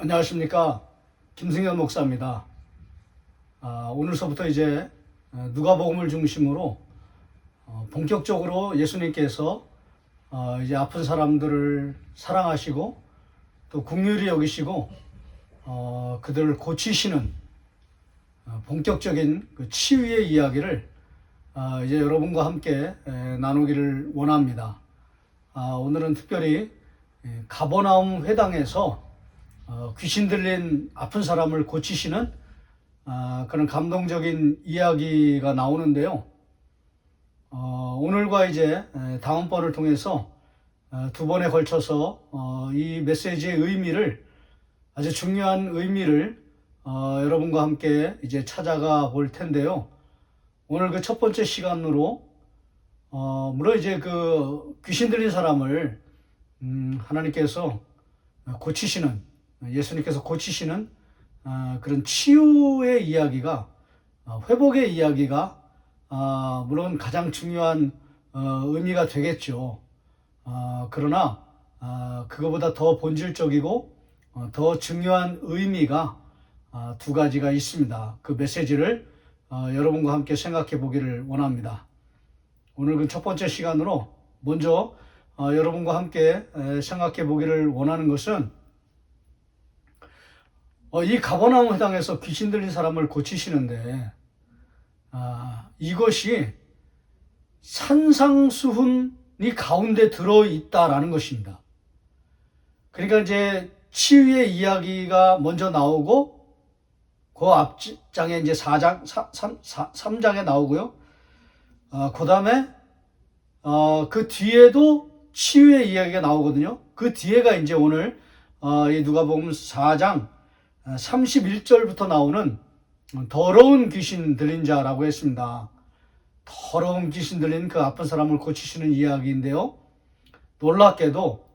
안녕하십니까. 김승현 목사입니다. 오늘서부터 이제 누가복음을 중심으로 본격적으로 예수님께서 이제 아픈 사람들을 사랑하시고 또 긍휼히 여기시고 그들을 고치시는 본격적인 그 치유의 이야기를 이제 여러분과 함께 나누기를 원합니다. 오늘은 특별히 가버나움 회당에서 귀신 들린 아픈 사람을 고치시는 그런 감동적인 이야기가 나오는데요. 오늘과 이제 다음번을 통해서 두 번에 걸쳐서 이 메시지의 의미를, 아주 중요한 의미를 여러분과 함께 이제 찾아가 볼 텐데요. 오늘 그 첫 번째 시간으로 물론 이제 그 귀신 들린 사람을 하나님께서 고치시는, 예수님께서 고치시는 그런 치유의 이야기가, 회복의 이야기가 물론 가장 중요한 의미가 되겠죠. 그러나 그거보다 더 본질적이고 더 중요한 의미가 두 가지가 있습니다. 그 메시지를 여러분과 함께 생각해 보기를 원합니다. 오늘 그 첫 번째 시간으로 먼저 여러분과 함께 생각해 보기를 원하는 것은 이 가버나움 회당에서 귀신 들린 사람을 고치시는데 이것이 산상수훈이 가운데 들어있다라는 것입니다. 그러니까 이제 치유의 이야기가 먼저 나오고 그 앞장에 이제 3장에 나오고요. 그 다음에 그 뒤에도 치유의 이야기가 나오거든요. 그 뒤에가 이제 오늘 이 누가복음 4장 31절부터 나오는 더러운 귀신 들린 자라고 했습니다. 더러운 귀신 들린 그 아픈 사람을 고치시는 이야기인데요. 놀랍게도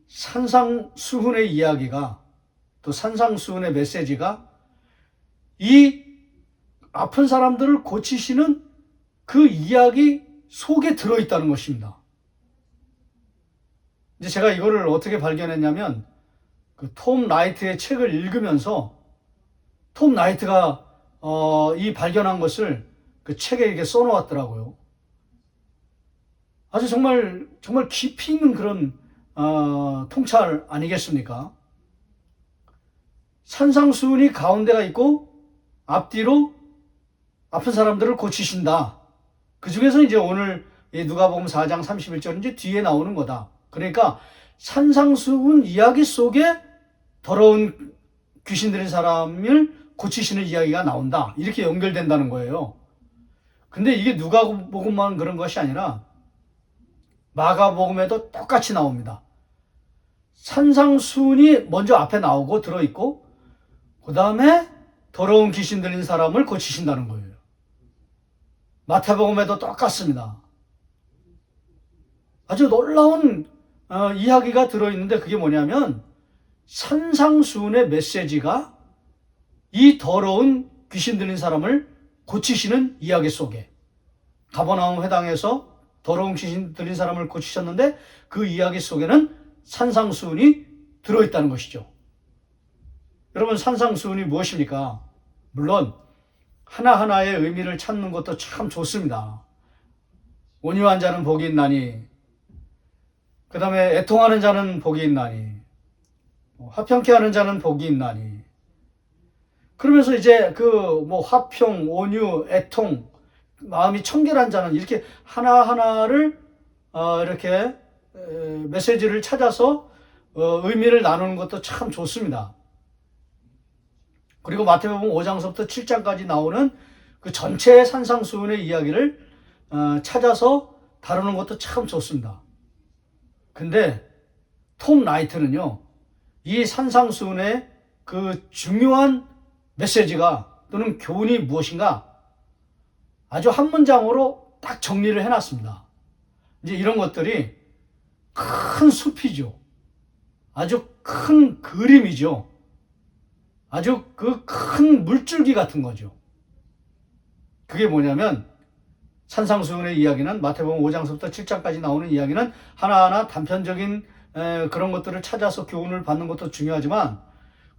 산상수훈의 이야기가, 또 산상수훈의 메시지가 이 아픈 사람들을 고치시는 그 이야기 속에 들어있다는 것입니다. 이제 제가 이거를 어떻게 발견했냐면 그 톰 라이트의 책을 읽으면서 톰 라이트가 이 발견한 것을 그 책에 이렇게 써놓았더라고요. 아주 정말 깊이 있는 그런 통찰 아니겠습니까? 산상수훈이 가운데가 있고 앞뒤로 아픈 사람들을 고치신다. 그 중에서 이제 오늘 이 누가복음 4장 31절 이제 뒤에 나오는 거다. 그러니까 산상수훈 이야기 속에 더러운 귀신 들린 사람을 고치시는 이야기가 나온다. 이렇게 연결된다는 거예요. 근데 이게 누가복음만 그런 것이 아니라 마가복음에도 똑같이 나옵니다. 산상수훈이 먼저 앞에 나오고 들어있고 그 다음에 더러운 귀신 들린 사람을 고치신다는 거예요. 마태복음에도 똑같습니다. 아주 놀라운 이야기가 들어있는데 그게 뭐냐면 산상수훈의 메시지가 이 더러운 귀신 들린 사람을 고치시는 이야기 속에, 가버나움 회당에서 더러운 귀신 들린 사람을 고치셨는데 그 이야기 속에는 산상수훈이 들어있다는 것이죠. 여러분, 산상수훈이 무엇입니까? 물론 하나하나의 의미를 찾는 것도 참 좋습니다. 온유한 자는 복이 있나니, 그 다음에 애통하는 자는 복이 있나니, 화평케 하는 자는 복이 있나니. 그러면서 이제 화평, 온유, 애통, 마음이 청결한 자는, 이렇게 하나하나를 이렇게 메시지를 찾아서 의미를 나누는 것도 참 좋습니다. 그리고 마태복음 5장서부터 7장까지 나오는 그 전체의 산상수훈의 이야기를 찾아서 다루는 것도 참 좋습니다. 근데 톰 라이트는요, 이 산상수훈의 그 중요한 메시지가 또는 교훈이 무엇인가 아주 한 문장으로 딱 정리를 해놨습니다. 이제 이런 것들이 큰 숲이죠. 아주 큰 그림이죠. 아주 그 큰 물줄기 같은 거죠. 그게 뭐냐면 산상수훈의 이야기는, 마태복음 5장서부터 7장까지 나오는 이야기는 하나하나 단편적인 그런 것들을 찾아서 교훈을 받는 것도 중요하지만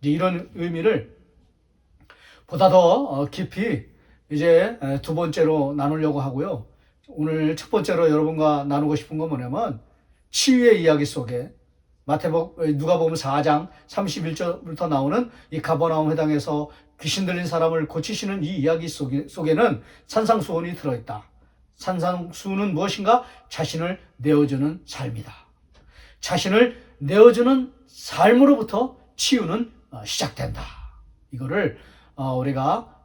이제 이런 의미를 보다 더 깊이 이제 두 번째로 나누려고 하고요. 오늘 첫 번째로 여러분과 나누고 싶은 건 뭐냐면 치유의 이야기 속에 누가복음 4장 31절부터 나오는 이 가버나움 회당에서 귀신 들린 사람을 고치시는 이 이야기 속에는 산상수훈이 들어있다. 산상수훈은 무엇인가? 자신을 내어주는 삶이다. 자신을 내어주는 삶으로부터 치유는 시작된다. 이거를 우리가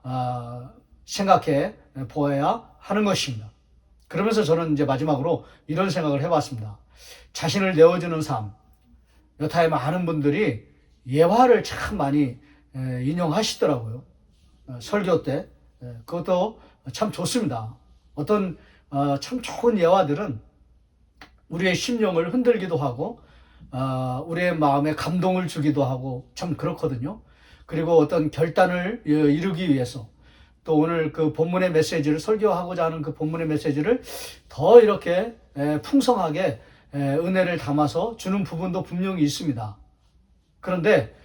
생각해 보아야 하는 것입니다. 그러면서 저는 이제 마지막으로 이런 생각을 해봤습니다. 자신을 내어주는 삶. 여타의 많은 분들이 예화를 참 많이 인용하시더라고요. 설교 때. 그것도 참 좋습니다. 어떤 참 좋은 예화들은 우리의 심령을 흔들기도 하고 우리의 마음에 감동을 주기도 하고 참 그렇거든요. 그리고 어떤 결단을 이루기 위해서 또 오늘 그 본문의 메시지를 설교하고자 하는 그 본문의 메시지를 더 이렇게 풍성하게 은혜를 담아서 주는 부분도 분명히 있습니다. 그런데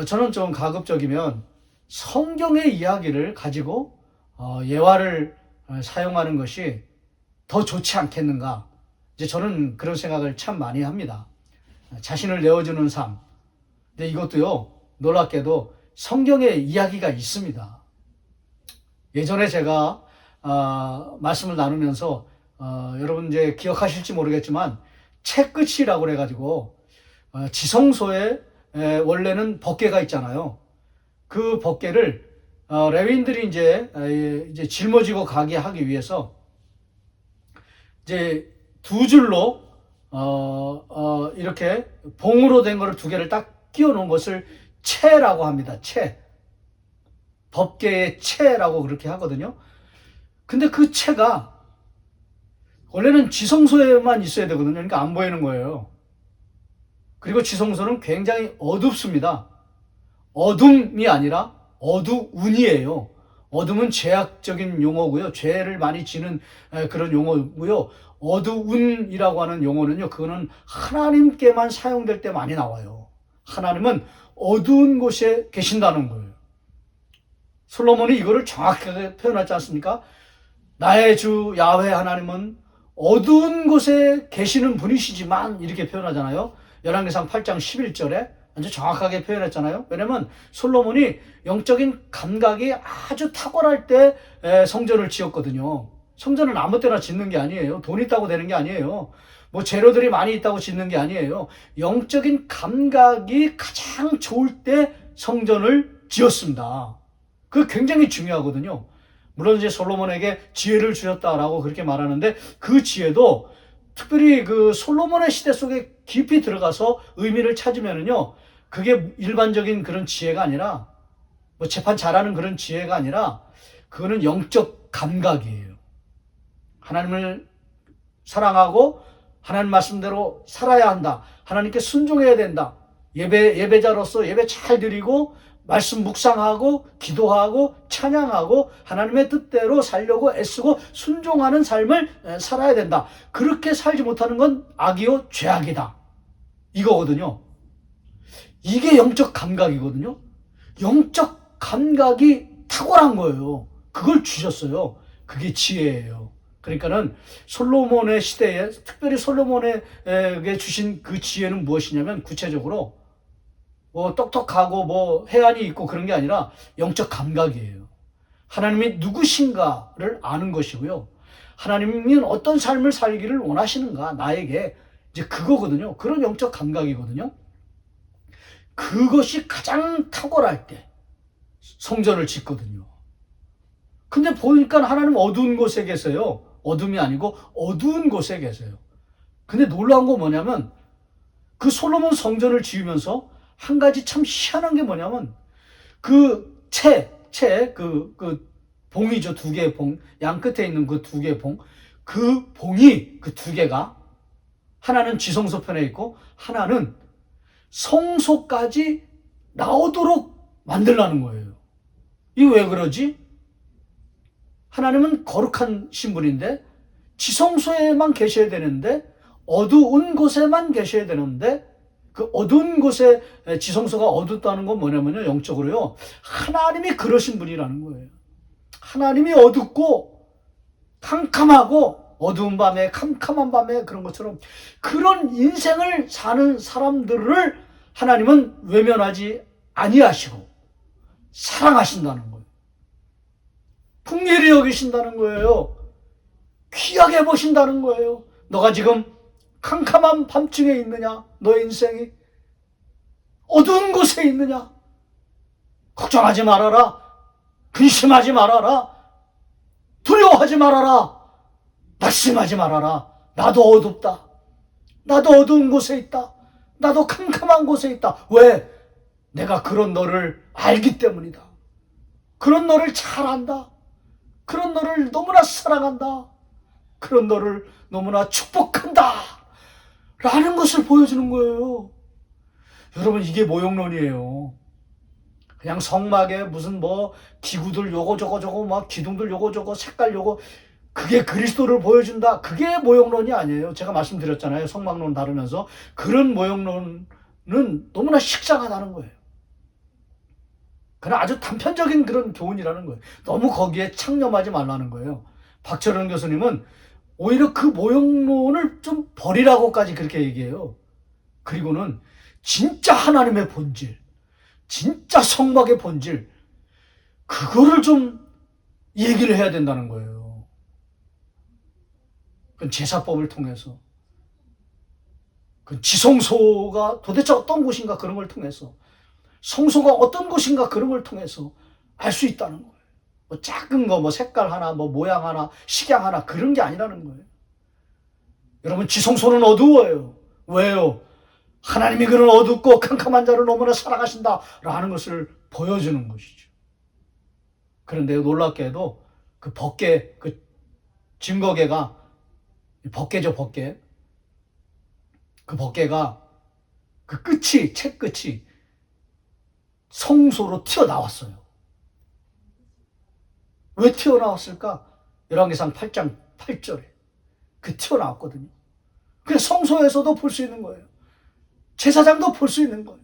저는 좀 가급적이면 성경의 이야기를 가지고 예화를 사용하는 것이 더 좋지 않겠는가. 이제 저는 그런 생각을 참 많이 합니다. 자신을 내어주는 삶. 근데 이것도요, 놀랍게도 성경에 이야기가 있습니다. 예전에 제가 말씀을 나누면서 여러분 이제 기억하실지 모르겠지만 채끝이라고 그래가지고 지성소에 원래는 법궤가 있잖아요. 그 법궤를 레위인들이 이제 짊어지고 가게 하기 위해서 이제 두 줄로 이렇게 봉으로 된 거를 두 개를 딱 끼워 놓은 것을 채라고 합니다. 채. 법궤의 채라고 그렇게 하거든요. 근데 그 채가 원래는 지성소에만 있어야 되거든요. 그러니까 안 보이는 거예요. 그리고 지성소는 굉장히 어둡습니다. 어둠이 아니라 어두운이에요. 어둠은 죄악적인 용어고요. 죄를 많이 지는 그런 용어고요. 어두운이라고 하는 용어는요. 그거는 하나님께만 사용될 때 많이 나와요. 하나님은 어두운 곳에 계신다는 거예요. 솔로몬이 이거를 정확하게 표현하지 않습니까? 나의 주 야훼 하나님은 어두운 곳에 계시는 분이시지만 이렇게 표현하잖아요. 열왕기상 8장 11절에 아주 정확하게 표현했잖아요. 왜냐면 솔로몬이 영적인 감각이 아주 탁월할 때 성전을 지었거든요. 성전은 아무 때나 짓는 게 아니에요. 돈 있다고 되는 게 아니에요. 뭐 재료들이 많이 있다고 짓는 게 아니에요. 영적인 감각이 가장 좋을 때 성전을 지었습니다. 그게 굉장히 중요하거든요. 물론 이제 솔로몬에게 지혜를 주셨다라고 그렇게 말하는데 그 지혜도 특별히 그 솔로몬의 시대 속에 깊이 들어가서 의미를 찾으면은요, 그게 일반적인 그런 지혜가 아니라 뭐 재판 잘하는 그런 지혜가 아니라 그거는 영적 감각이에요. 하나님을 사랑하고 하나님 말씀대로 살아야 한다. 하나님께 순종해야 된다. 예배자로서 예배 잘 드리고 말씀 묵상하고 기도하고 찬양하고 하나님의 뜻대로 살려고 애쓰고 순종하는 삶을 살아야 된다. 그렇게 살지 못하는 건 악이요 죄악이다. 이거거든요. 이게 영적 감각이거든요. 영적 감각이 탁월한 거예요. 그걸 주셨어요. 그게 지혜예요. 그러니까는 솔로몬의 시대에 특별히 솔로몬에게 주신 그 지혜는 무엇이냐면 구체적으로 뭐 똑똑하고 뭐 해안이 있고 그런 게 아니라 영적 감각이에요. 하나님이 누구신가를 아는 것이고요. 하나님이 어떤 삶을 살기를 원하시는가 나에게 이제 그거거든요. 그런 영적 감각이거든요. 그것이 가장 탁월할 때 성전을 짓거든요. 근데 보니까 하나님 어두운 곳에 계세요. 어둠이 아니고 어두운 곳에 계세요. 근데 놀라운 거 뭐냐면 그 솔로몬 성전을 지으면서 한 가지 참 희한한 게 뭐냐면 그 그 봉이죠. 두 개의 봉, 양 끝에 있는 그 두 개의 봉, 그 봉이 그 두 개가 하나는 지성소 편에 있고 하나는 성소까지 나오도록 만들라는 거예요. 이거 왜 그러지? 하나님은 거룩한 신분인데 지성소에만 계셔야 되는데 어두운 곳에만 계셔야 되는데 그 어두운 곳에 지성소가 어둡다는 건 뭐냐면요, 영적으로요, 하나님이 그러신 분이라는 거예요. 하나님이 어둡고 캄캄하고 어두운 밤에 캄캄한 밤에 그런 것처럼 그런 인생을 사는 사람들을 하나님은 외면하지 아니하시고 사랑하신다는 거예요. 풍요히 여기신다는 거예요. 귀하게 보신다는 거예요. 너가 지금 캄캄한 밤중에 있느냐? 너의 인생이 어두운 곳에 있느냐? 걱정하지 말아라. 근심하지 말아라. 두려워하지 말아라. 낙심하지 말아라. 나도 어둡다. 나도 어두운 곳에 있다. 나도 캄캄한 곳에 있다. 왜? 내가 그런 너를 알기 때문이다. 그런 너를 잘 안다. 그런 너를 너무나 사랑한다. 그런 너를 너무나 축복한다. 라는 것을 보여주는 거예요. 여러분, 이게 모욕론이에요. 그냥 성막에 무슨 뭐 기구들 요거 저거 막 기둥들 요거 저거 색깔 요거 그게 그리스도를 보여준다. 그게 모욕론이 아니에요. 제가 말씀드렸잖아요. 성막론 다루면서 그런 모욕론은 너무나 식상하다는 거예요. 그냥 아주 단편적인 그런 교훈이라는 거예요. 너무 거기에 창념하지 말라는 거예요. 박철원 교수님은 오히려 그 모욕론을 좀 버리라고까지 그렇게 얘기해요. 그리고는 진짜 하나님의 본질, 진짜 성막의 본질, 그거를 좀 얘기를 해야 된다는 거예요. 그 제사법을 통해서, 그 지성소가 도대체 어떤 곳인가 그런 걸 통해서, 성소가 어떤 곳인가 그런 걸 통해서 알 수 있다는 거예요. 뭐 작은 거, 뭐 색깔 하나, 뭐 모양 하나, 식양 하나 그런 게 아니라는 거예요. 여러분, 지성소는 어두워요. 왜요? 하나님이 그런 어둡고 캄캄한 자를 너무나 사랑하신다라는 것을 보여주는 것이죠. 그런데 놀랍게도 그 법궤, 그 증거궤가 법궤죠, 법궤. 그 법궤가 그 끝이, 책 끝이 성소로 튀어나왔어요. 왜 튀어나왔을까? 열왕기상 8장 8절에 그 튀어나왔거든요. 그냥 성소에서도 볼 수 있는 거예요. 제사장도 볼 수 있는 거예요.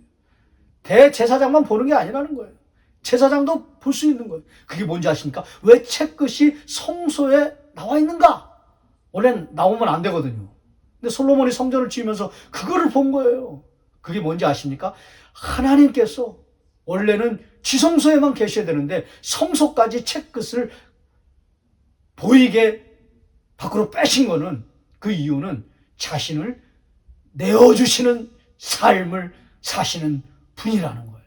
대제사장만 보는 게 아니라는 거예요. 제사장도 볼 수 있는 거예요. 그게 뭔지 아십니까? 왜 채끝이 성소에 나와 있는가? 원래는 나오면 안 되거든요. 근데 솔로몬이 성전을 지으면서 그거를 본 거예요. 그게 뭔지 아십니까? 하나님께서 원래는 지성소에만 계셔야 되는데 성소까지 채끝을 보이게 밖으로 빼신 거는, 그 이유는 자신을 내어주시는 삶을 사시는 분이라는 거예요.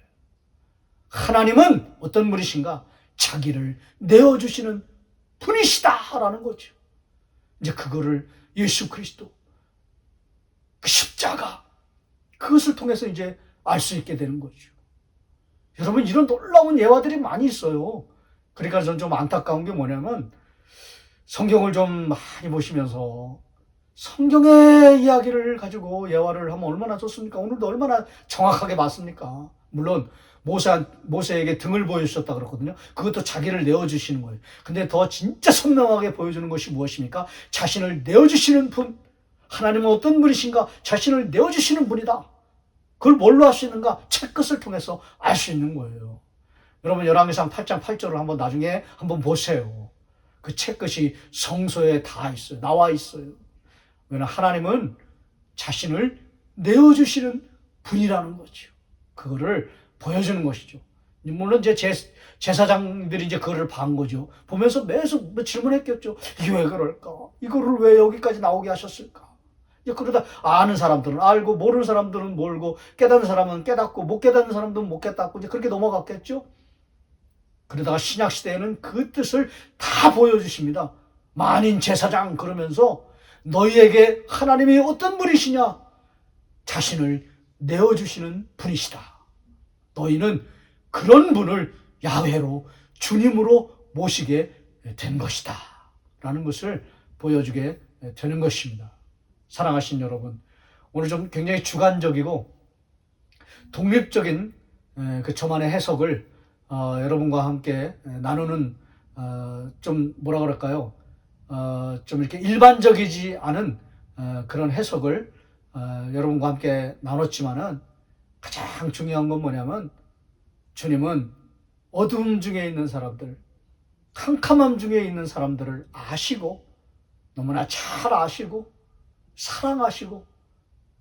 하나님은 어떤 분이신가? 자기를 내어주시는 분이시다라는 거죠. 이제 그거를 예수 그리스도, 그 십자가, 그것을 통해서 이제 알 수 있게 되는 거죠. 여러분, 이런 놀라운 예화들이 많이 있어요. 그러니까 저는 좀 안타까운 게 뭐냐면, 성경을 좀 많이 보시면서 성경의 이야기를 가지고 예화를 하면 얼마나 좋습니까? 오늘도 얼마나 정확하게 맞습니까? 물론 모세에게 등을 보여주셨다 그랬거든요. 그것도 자기를 내어주시는 거예요. 근데 더 진짜 선명하게 보여주는 것이 무엇입니까? 자신을 내어주시는 분. 하나님은 어떤 분이신가? 자신을 내어주시는 분이다. 그걸 뭘로 할 수 있는가? 채끝을 통해서 알 수 있는 거예요. 여러분, 열왕기상 8장 8절을 한번 나중에 한번 보세요. 그 채끝이 성소에 다 있어요. 나와 있어요. 왜냐하면 하나님은 자신을 내어주시는 분이라는 거죠. 그거를 보여주는 것이죠. 물론 이제 제사장들이 이제 그거를 본 거죠. 보면서 매수 질문했겠죠. 이게 왜 그럴까? 이거를 왜 여기까지 나오게 하셨을까? 그러다 아는 사람들은 알고, 모르는 사람들은 모르고, 깨닫는 사람은 깨닫고, 못 깨닫는 사람들은 못 깨닫고, 이제 그렇게 넘어갔겠죠. 그러다가 신약시대에는 그 뜻을 다 보여주십니다. 만인 제사장 그러면서 너희에게 하나님이 어떤 분이시냐? 자신을 내어주시는 분이시다. 너희는 그런 분을 야훼로, 주님으로 모시게 된 것이다. 라는 것을 보여주게 되는 것입니다. 사랑하신 여러분, 오늘 좀 굉장히 주관적이고 독립적인 그 저만의 해석을 여러분과 함께 나누는 좀 뭐라 그럴까요? 좀 이렇게 일반적이지 않은 그런 해석을 여러분과 함께 나눴지만은 가장 중요한 건 뭐냐면 주님은 어두움 중에 있는 사람들, 캄캄함 중에 있는 사람들을 아시고 너무나 잘 아시고 사랑하시고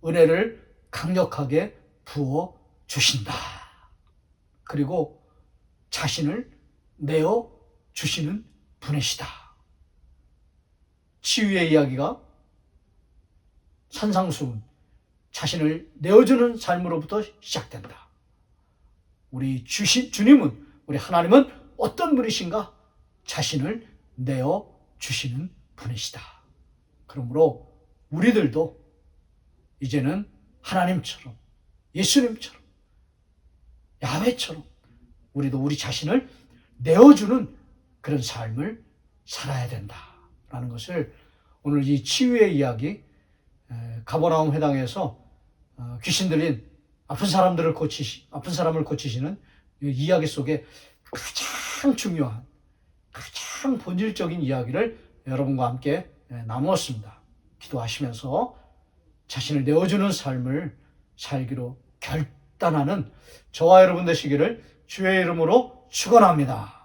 은혜를 강력하게 부어 주신다. 그리고 자신을 내어 주시는 분이시다. 치유의 이야기가 산상수훈, 자신을 내어주는 삶으로부터 시작된다. 우리 주님은, 우리 하나님은 어떤 분이신가? 자신을 내어 주시는 분이시다. 그러므로 우리들도 이제는 하나님처럼, 예수님처럼, 야훼처럼 우리도 우리 자신을 내어주는 그런 삶을 살아야 된다라는 것을 오늘 이 치유의 이야기, 가버나움 회당에서 귀신 들린 아픈 사람을 고치시는 이 이야기 속에 가장 중요한, 가장 본질적인 이야기를 여러분과 함께 나누었습니다. 기도하시면서 자신을 내어주는 삶을 살기로 결단하는 저와 여러분 되시기를 주의 이름으로 축원합니다.